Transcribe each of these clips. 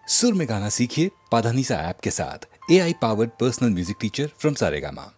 सुर में गाना सीखिए पाधानीसा ऐप के साथ। AI powered personal music teacher from Saregama.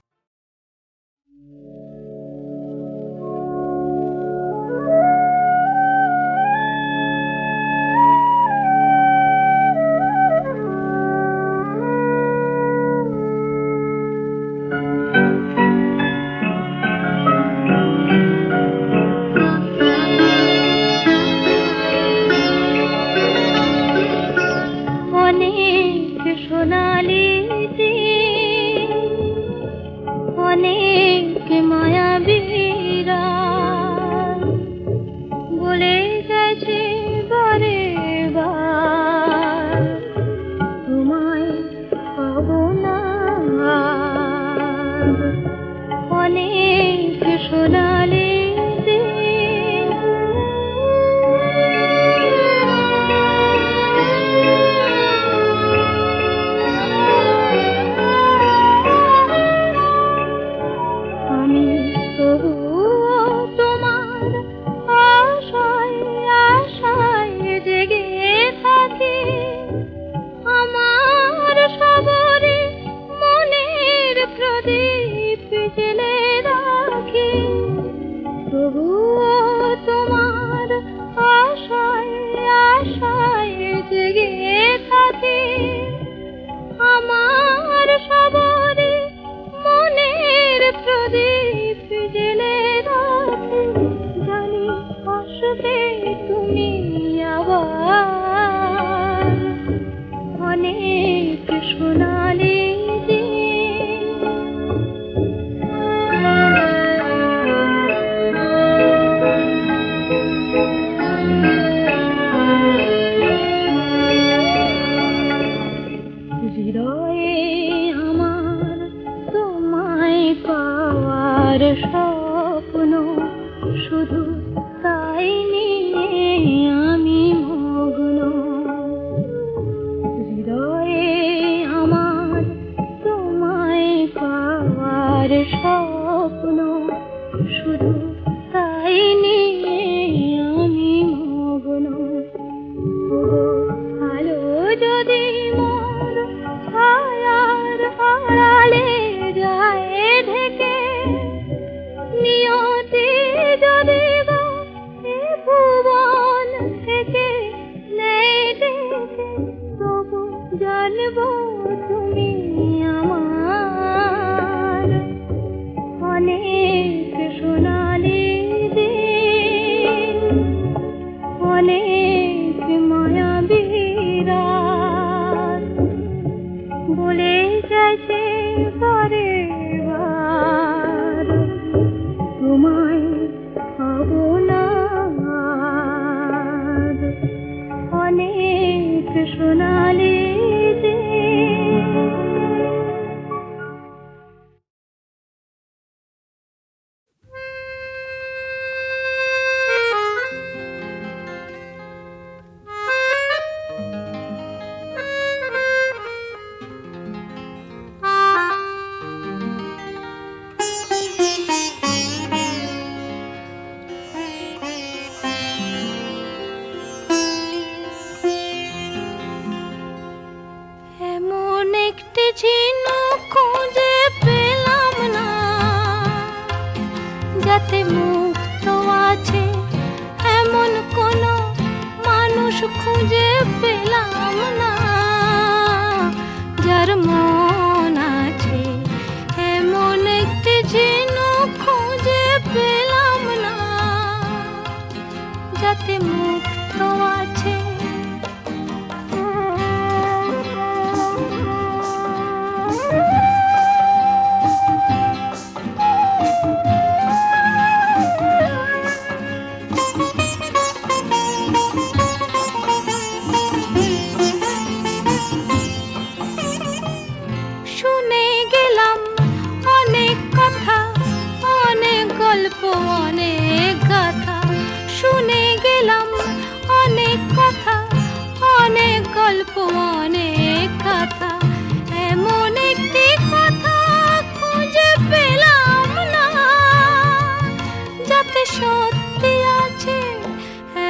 সত্যি আছে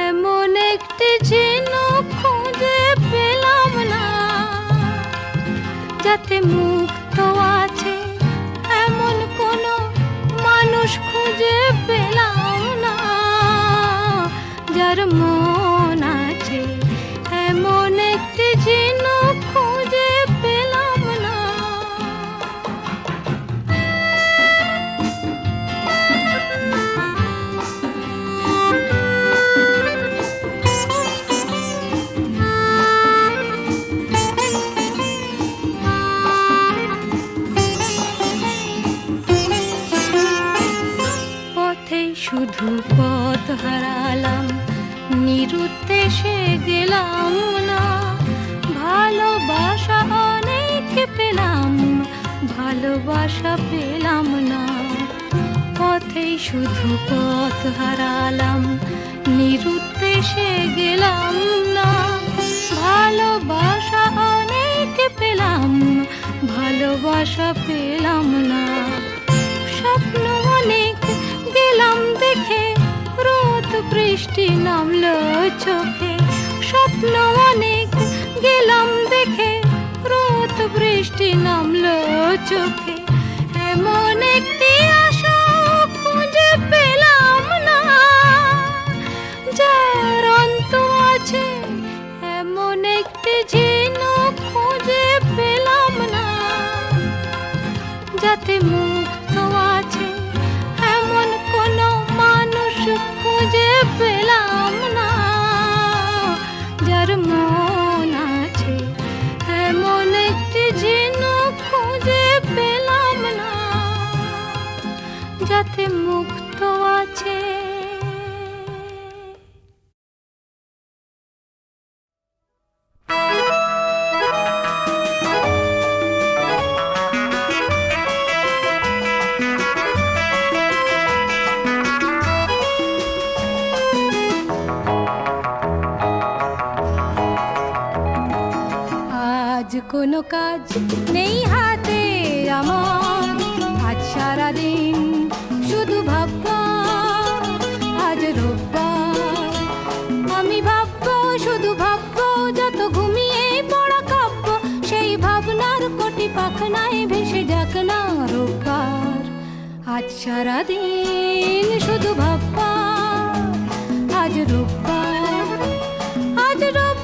এমন একটি যেন খুঁজে পেলাম না। শুধু পথ হারালাম, নিরুদ্দেশে গেলাম না। ভালোবাসা অনেক পেলাম, ভালোবাসা পেলাম না। স্বপ্ন অনেক গেলাম দেখে, রোদ বৃষ্টি নামলো চোখে। স্বপ্ন অনেক গেলাম দেখে, রোদ বৃষ্টি নামলো চোখে। এমন একটি আশা খুঁজে পেলাম না, যার অন্ত আছে। এমন একটি ঝিনুক খুঁজে পেলাম না, যাতে মুক্ত আছে। এমন কোনো মানুষ খুঁজে পেলাম না, যার মন আছে। এমন একটি ঝিনুক খুঁজে পেলাম না, যাতে মুক্ত আছে। আজ কোনো কাজ নেই হাতে আমার, আজ সারাদিন শুধু ভাববা। আজ রোববার, আমি ভাববো, শুধু ভাববো। যত ঘুমিয়ে পড়া কাব্য, সেই ভাবনার কোটি পাখনায় ভেসে যাক না রোববার। আজ সারাদিন শুধু ভাববা, আজ রোববার, আজ রোববার।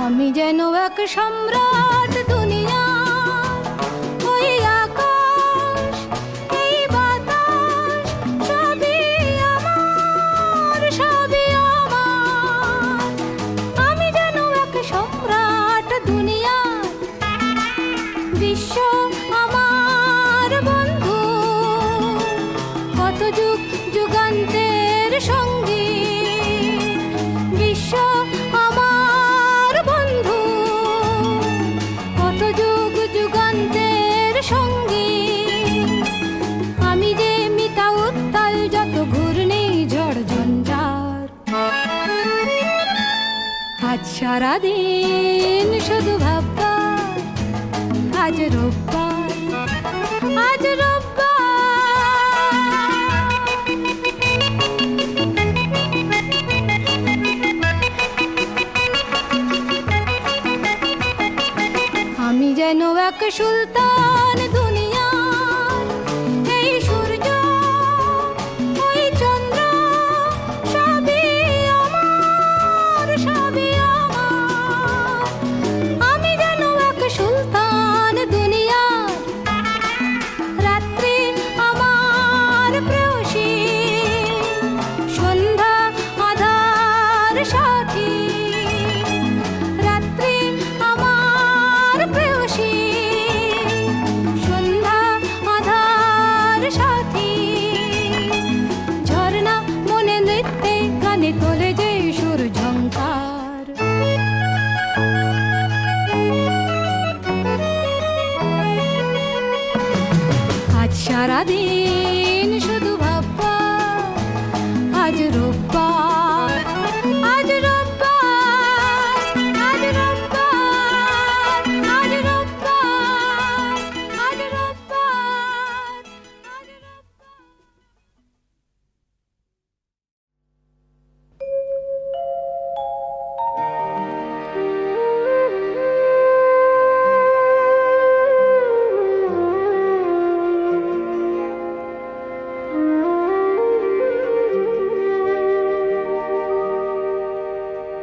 আমি যেন এক সম্রাট দুনিয়ার, ওই আকাশ এই বাতাস সবই আমার, সবই আমার। আমি যেন এক সম্রাট দুনিয়ার, বিশ্ব আমার বন্ধু। কত যুগ যুগান্তের সঙ্গী, বিশ্ব আমার বন্ধু। কত যুগ যুগান্তের সঙ্গী। আমি যে মিতা উত্তাল যত ঘূর্ণি ঝড় ঝঞ্ঝার। আজ সারাদিন শুধু ভাববা, আজ রোববার, আজ রোববার। আমি যেন এক সুলতান দুনিয়ার, এই সূর্য ওই চন্দ্র সবই আমার, সবই আমার। আমি যেন এক সুলতান দুনিয়ার, রাত্রি আমার প্রেয়সী, সন্ধ্যা আধার সাথী। রাত্রি আমার প্রেয়সী, সন্ধ্যা আধার সাথী। ঝর্ণা মনে নৃত্যে গানে তোলে যে সুর ঝংকার। আজ সারাদিন শুধু ভাববা, আজ রোববার, আজ রোববার, আজ রোববার, আজ রোববার, আজ রোববার, আজ রোববার।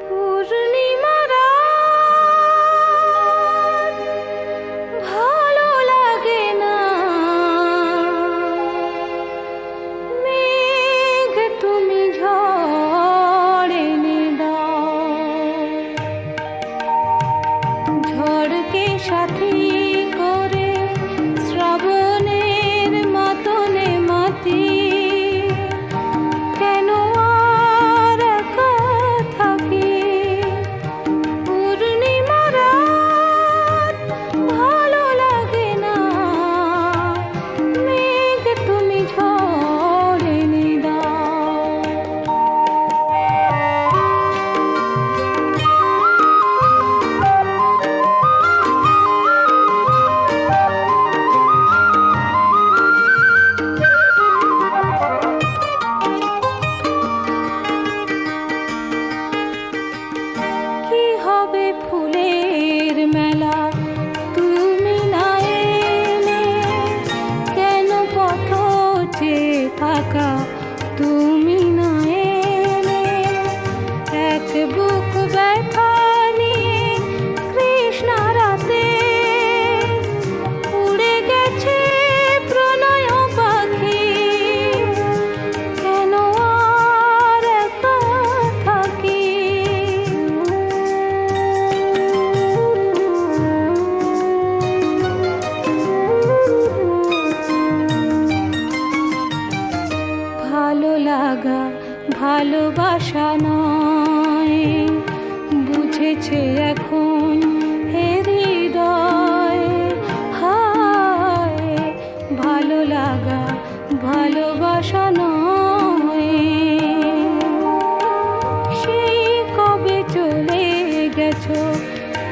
পূর্ণিমা রাত ভালো লাগে না, মেঘ তুমি ঝড় এনে দাও। ঝড়কে সাথী করে শ্রাবণের মাতনে মাতি,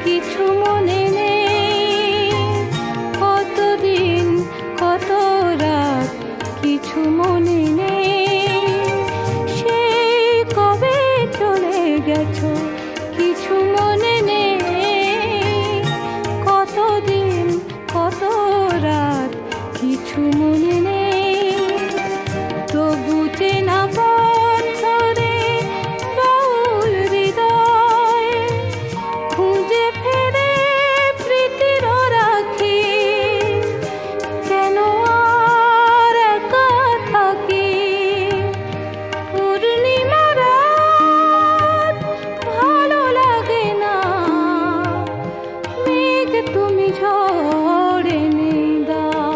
কিছু মনে নেই, কতদিন কত রাত কিছু মনে নেই, সে কবে চলে গেছো কিছু মনে নেই, কতদিন কত রাত কিছু মনে নেই, তবু চেনা পথরে বাউল হৃদয় খুঁজে ফেরে প্রীতির রাখি, কেন আর একা থাকি, পূর্ণিমা রাত ভালো লাগে না, মেঘ তুমি ঝড় এনে দাও।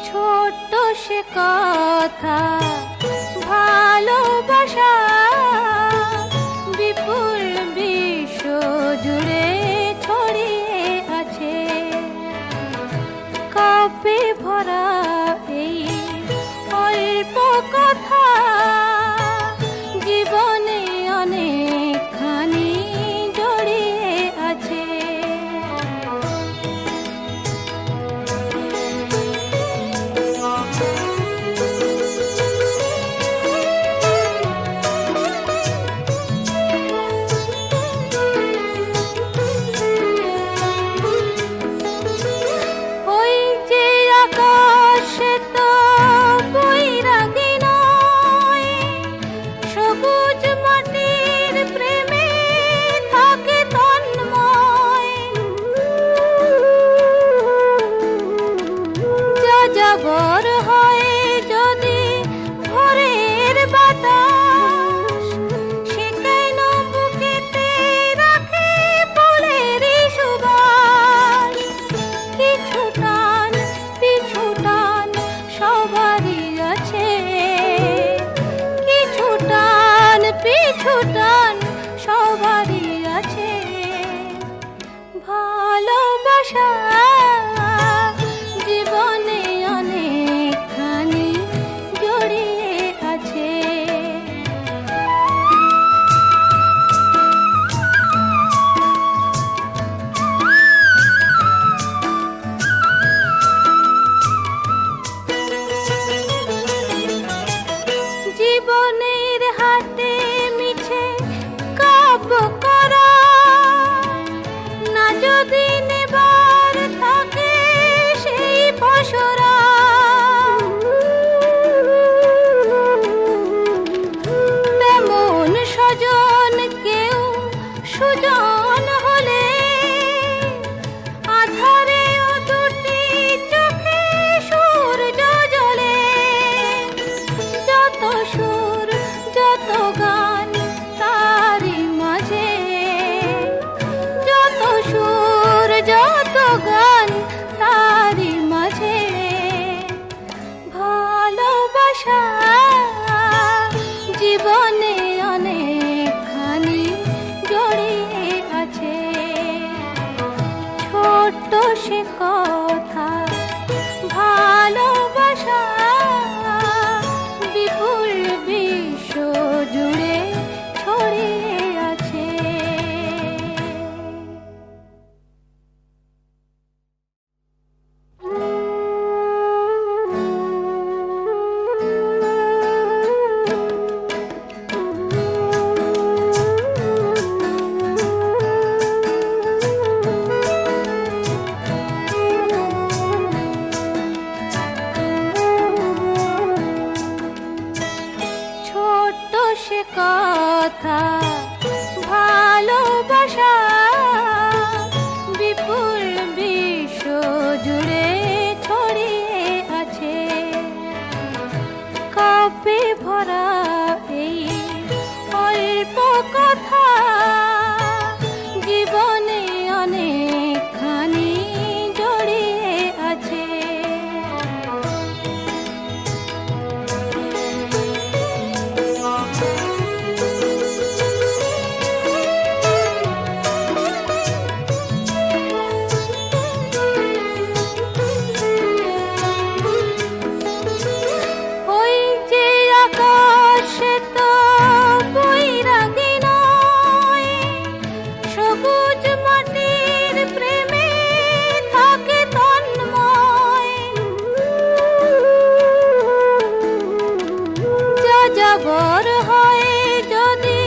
ছোট্ট সে কথা ভালোবাসা বিপুল বিশ্ব জুড়ে ছড়িয়ে আছে, কাব্যে ভরা এই অল্প কথা জীবনে অনেকখানি জড়িয়ে আছে। ওই যে আকাশ তো বৈরাগী নয়, সবুজ মাটির প্রেমে থাকে তন্ময়, যাযাবর হয় যদি ভোরের বাতাস, সে কেন বুকেতে রাখে ফুলেরই সুবাস, কিছু টান পিছু টান সবারই আছে, কিছু টান পিছু টান সবারই আছে, ভালোবাসা জীবনে অনেক সাগর হয় যদি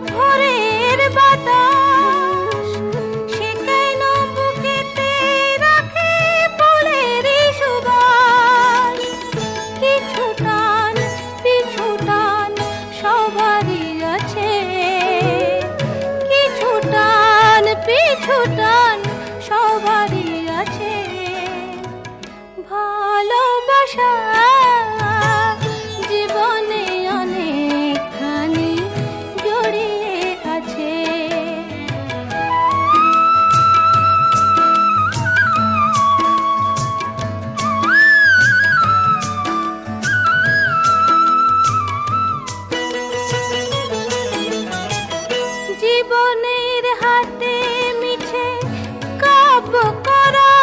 ভোরের বাতাস, সে কেন বুকেতে রাখে ফুলের সুবাস। কিছু টান পিছু টান সবারই আছে, কিছু টান পিছু টান সবারই আছে। ভালোবাসা জীবনে অনেকখানি জড়িয়ে আছে। জীবনের হাতে মিছে কাব্য করা,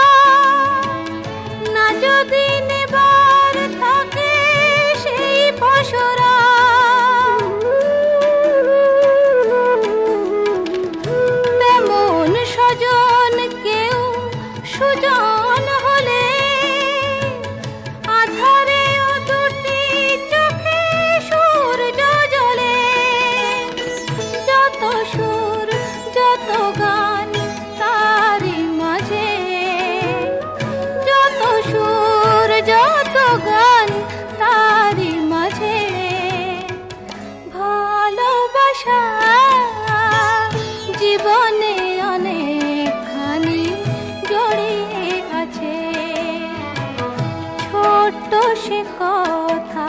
না যদি নেবার থাকে সেই পসরা। তেমন স্বজন কেউ সুজন হলে, আধারে ও দুটি চোখে সূর্য জ্বলে। যত সুর যত গান তারি মাঝে, যত সুর যত গান তারি মাঝে। ভালোবাসা জীবনে অনেকখানি জড়িয়ে আছে। ছোট্ট সে কথা